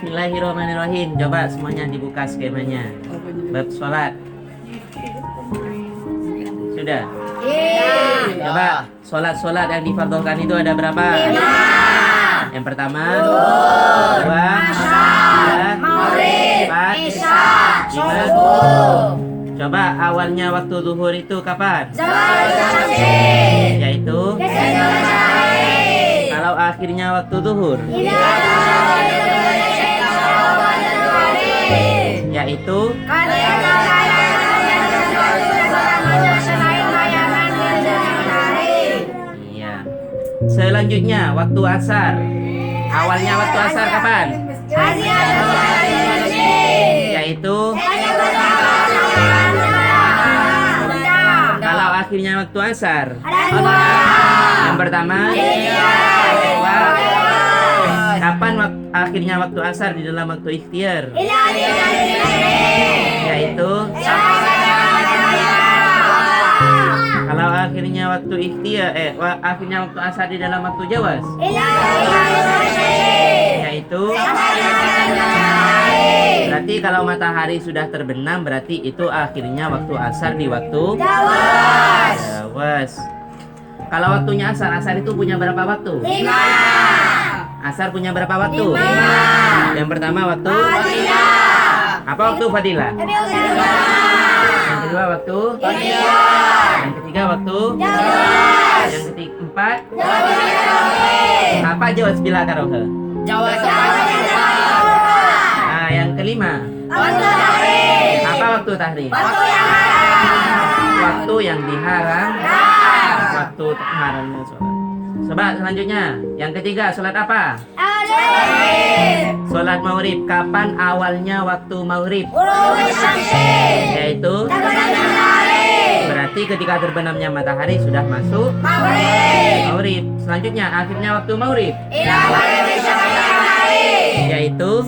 Bismillahirrahmanirrahim. Coba semuanya dibuka skemanya. Bab sholat. Sudah? Coba sholat yang difardhokan itu ada berapa? 5. Yang pertama, 2, 3, 4, 5. Coba awalnya waktu zuhur itu kapan? Yaitu? Kalau akhirnya waktu zuhur? Yaitu? Iya. Selanjutnya waktu asar. Awalnya waktu asar kapan? Yaitu? Kalau akhirnya waktu asar? Yang pertama? Kedua? Kapan akhirnya waktu asar di dalam waktu ikhtiar? Yaitu? Kalau akhirnya waktu ikhtiar, akhirnya waktu asar di dalam waktu jawas? Yaitu? Berarti kalau matahari sudah terbenam, berarti itu akhirnya waktu asar di waktu jawas. Kalau waktunya asar itu punya berapa waktu? 5. Asar punya berapa waktu? 5. Yang pertama waktu? Apa waktu fadilah? Yang kedua waktu? Yang ketiga waktu? Yang keempat? Apa jawas bila karohe? Nah, yang kelima? Apa waktu tahrim? Waktu yang diharam. Waktu haramnya sholat. Coba selanjutnya, yang ketiga, sholat apa? Sholat maghrib. Kapan awalnya waktu maghrib? Yaitu? Berarti ketika terbenamnya matahari sudah masuk maghrib. Selanjutnya, akhirnya waktu maghrib? Yaitu?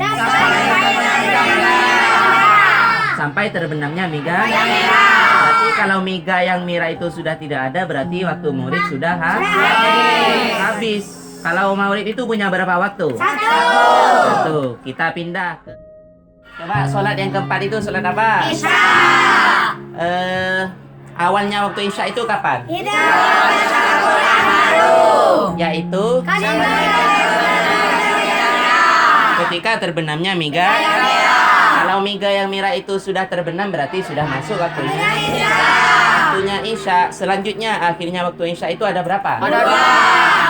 Sampai terbenamnya miga. Berarti kalau miga yang merah itu sudah tidak ada, berarti waktu maghrib sudah habis. Kalau maghrib itu punya berapa waktu? 1. Kita pindah. Coba sholat yang keempat itu sholat apa? Isya. Awalnya waktu isya itu kapan? Yaitu? Ketika terbenamnya miga. Kalau miga yang merah itu sudah terbenam, berarti sudah masuk waktunya isya. Selanjutnya akhirnya waktu isya itu ada berapa? Ada 2.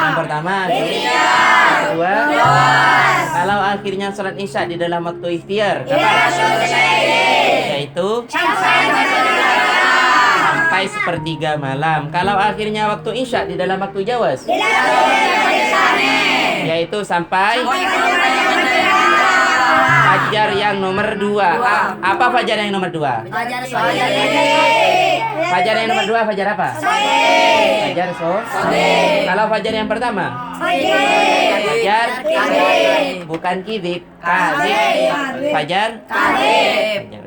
Yang pertama, kedua. Kalau akhirnya sholat isya di dalam waktu ikhtiar, yaitu sampai sepertiga malam. Kalau akhirnya waktu isya di dalam waktu jawas, yaitu sampai fajar yang nomor 2. Apa fajar yang nomor 2? Fajar yang nomor 2 fajar apa? Fajar Kalau fajar yang pertama? Fajar bukan kidib, kadib. Fajar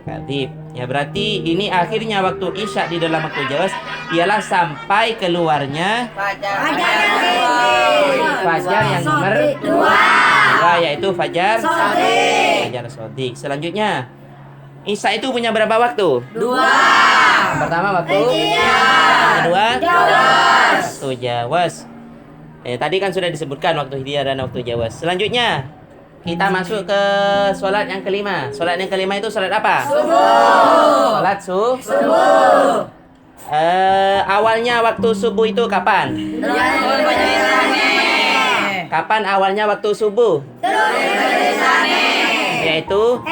kadib. Ya berarti ini akhirnya waktu isya di dalam waktu jawas ialah sampai keluarnya fajar yang nomor 2, yaitu fajar sodik. Selanjutnya isya itu punya berapa waktu? 2. Yang pertama waktu? Yang kedua? Waktu jawas. Tadi kan sudah disebutkan waktu ikhtiar dan waktu jawas. Selanjutnya kita masuk ke sholat yang kelima. Sholat yang kelima itu sholat apa? Subuh. Sholat subuh. Awalnya waktu subuh itu kapan? Kapan awalnya waktu subuh? Yaitu?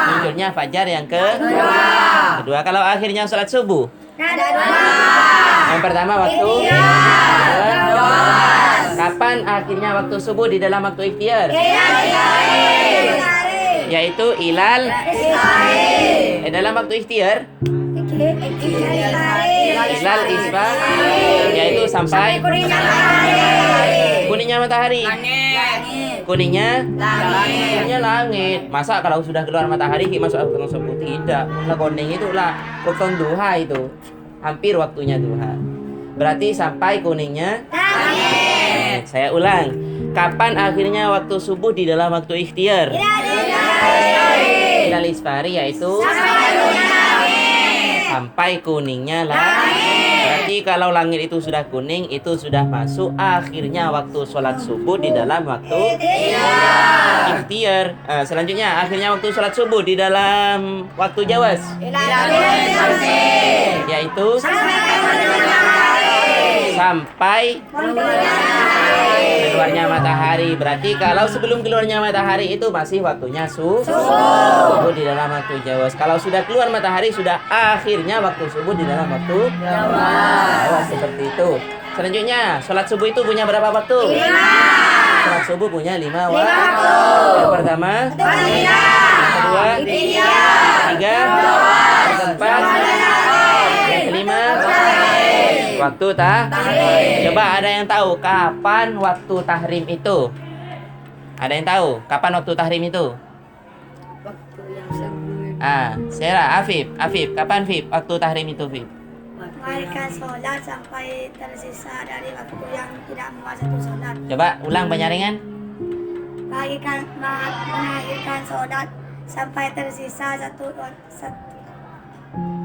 Munculnya fajar yang kedua. Kalau akhirnya sholat subuh? Yang pertama waktu? Kapan akhirnya waktu subuh di dalam waktu ikhtiar? Yaitu ilal dalam waktu ikhtiar? Ilal isba, yaitu sampai kuningnya matahari. Kuningnya langit. Masa kalau sudah keluar matahari masuk waktu subuh? Tidak. Kuning itu lah waktu duha itu. Hampir waktunya duha. Berarti sampai kuningnya Saya ulang. Kapan akhirnya waktu subuh di dalam waktu ikhtiar? Hilal isfari yaitu sampai kuningnya langit. Berarti kalau langit itu sudah kuning, itu sudah masuk akhirnya waktu sholat subuh di dalam waktu ikhtiar. Selanjutnya akhirnya waktu sholat subuh di dalam waktu jawas, yaitu sampai keluarnya matahari. Berarti kalau sebelum keluarnya matahari itu masih waktunya subuh di dalam waktu jawas. Kalau sudah keluar matahari sudah akhirnya waktu subuh di dalam waktu jawas. Seperti itu. Selanjutnya, sholat subuh itu punya berapa waktu? 5. Sholat subuh punya 5 waktu. Yang pertama, yang kedua, ketiga, yang keempat, yang kelima, waktu tahrim. Coba ada yang tahu kapan waktu tahrim itu? Ada yang tahu kapan waktu tahrim itu? Waktu yang sebelum Sarah, Afif, kapan Fif waktu tahrim itu Fif? menunaikan sholat sampai tersisa dari waktu yang tidak muat satu sholat. Coba ulang penyaringan. Mengakhirkan sholat sampai tersisa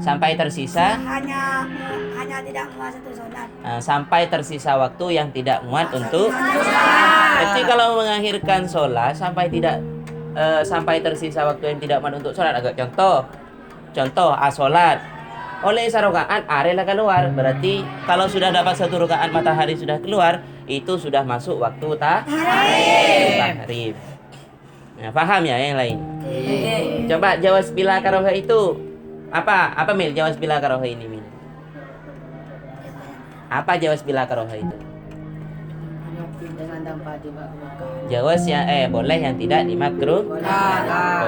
Sampai tersisa hanya tidak muat satu sholat. sampai tersisa waktu yang tidak muat untuk. Jadi kalau mengakhirkan sholat sampai tersisa waktu yang tidak muat untuk sholat, agak contoh sholat oleh sarokaan arela keluar, berarti kalau sudah dapat satu rakaat matahari sudah keluar, itu sudah masuk waktu tahrim. Nah, paham ya yang lain? Coba jawas bila karoha itu apa Mil? Jawas bila karoha ini Mil? Apa jawas bila karoha itu? Dengan tanpa dimakruhkan. Jawas yang boleh yang tidak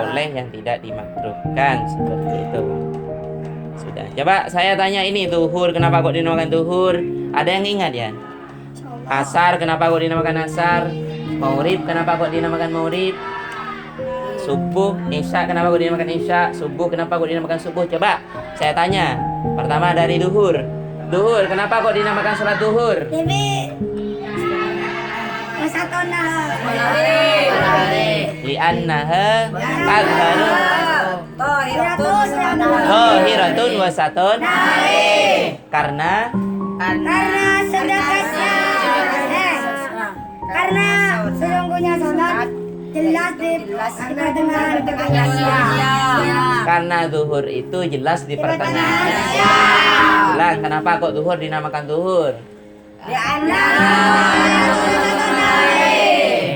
boleh yang tidak dimakruhkan, seperti itu. Sudah. Coba saya tanya ini, zuhur kenapa kok dinamakan zuhur? Ada yang ingat ya? Asar kenapa kok dinamakan asar? Maghrib kenapa kok dinamakan maghrib? Subuh, isya kenapa kok dinamakan isya? Subuh kenapa kok dinamakan subuh? Coba saya tanya. Pertama dari zuhur. Zuhur kenapa kok dinamakan salat zuhur? Li'annaha tadharu Zahiratun wasatun. Karena sedekatnya karena sesungguhnya sholat jelas di pertengahan siang. Karena zuhur itu jelas di pertengahan. Ulang, kenapa kok zuhur dinamakan zuhur?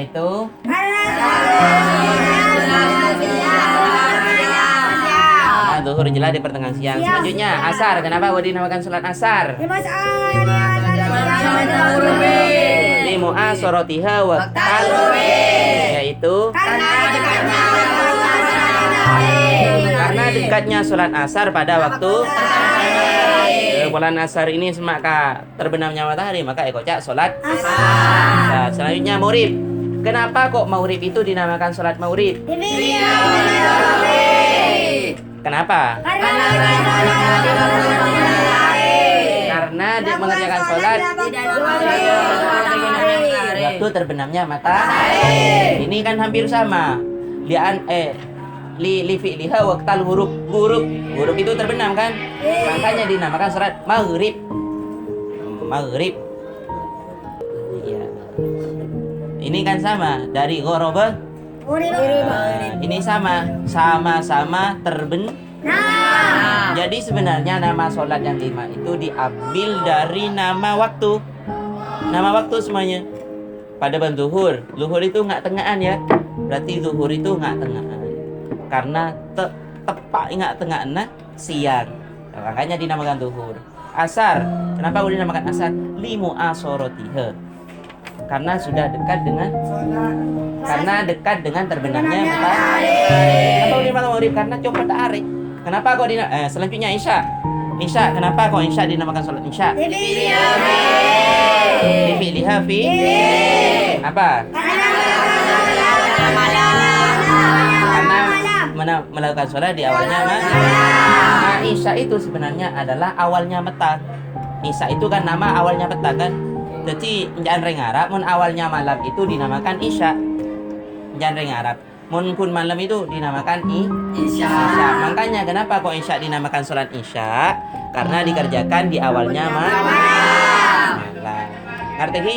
Itu zuhur jelas di pertengahan siang. Selanjutnya asar, kenapa kok dinamakan salat asar? Limu'asorotiha waqtal, yaitu karena dekatnya sholat asar pada waktu bulan asar ini maka terbenamnya matahari, maka ekocak sholat asar. Nah, selanjutnya maghrib. Kenapa kok maghrib itu dinamakan sholat maghrib? Kenapa? Karena dia mengerjakan sholat waktu terbenamnya matahari. Ini kan hampir sama. Li fi'liha waqtal huruf itu terbenam kan? Makanya dinamakan sholat maghrib. Iya. Ini kan sama dari ghoroba. Ini sama-sama terbenam. Jadi sebenarnya nama sholat yang 5 itu diambil dari nama waktu. Nama waktu semuanya. Pada ban zuhur itu nggak tengahan ya. Berarti zuhur itu nggak tengahan. Karena tepat nggak tengahan siang. Nah, makanya dinamakan zuhur. Asar, kenapa udah dinamakan asar? Limu'asorotiha. Karena sudah dekat dengan terbenamnya matahari. Kenapa udah dinamakan maghrib? Karena coba matahari. Kenapa kok selanjutnya isya? Kenapa kok isya dinamakan sholat isya? Dipilih fi. Apa? Karena melakukan sholat di awalnya Nah, isya itu sebenarnya adalah awalnya petang. Isya itu kan nama awalnya petang kan? Jadi jangan reng Arab, mun awalnya malam itu dinamakan Isya. Jangan reng Arab. Mun pun malam itu dinamakan Isya. Makanya kenapa kok Isya dinamakan sholat Isya? Karena dikerjakan di awalnya malam. Ngerti Ki?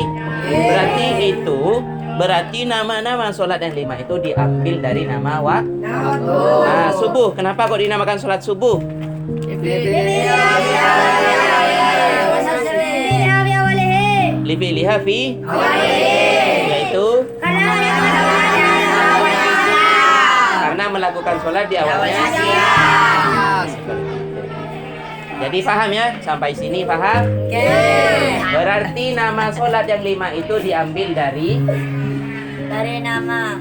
Berarti nama-nama sholat yang 5 itu diambil dari nama waktu. Nah, subuh. Kenapa kok dinamakan sholat subuh? Lifi'liha fi yaitu karena melakukan sholat di awalnya siang. Jadi paham ya? Sampai sini paham? Berarti nama sholat yang 5 itu diambil dari nama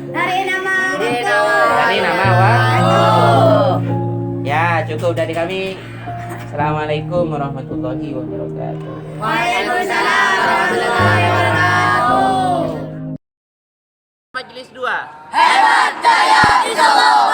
waktu. Ya, cukup dari kami. Assalamualaikum warahmatullahi wabarakatuh. Waalaikumsalam warahmatullahi wabarakatuh. Majelis 2. Hebat jaya insyaallah.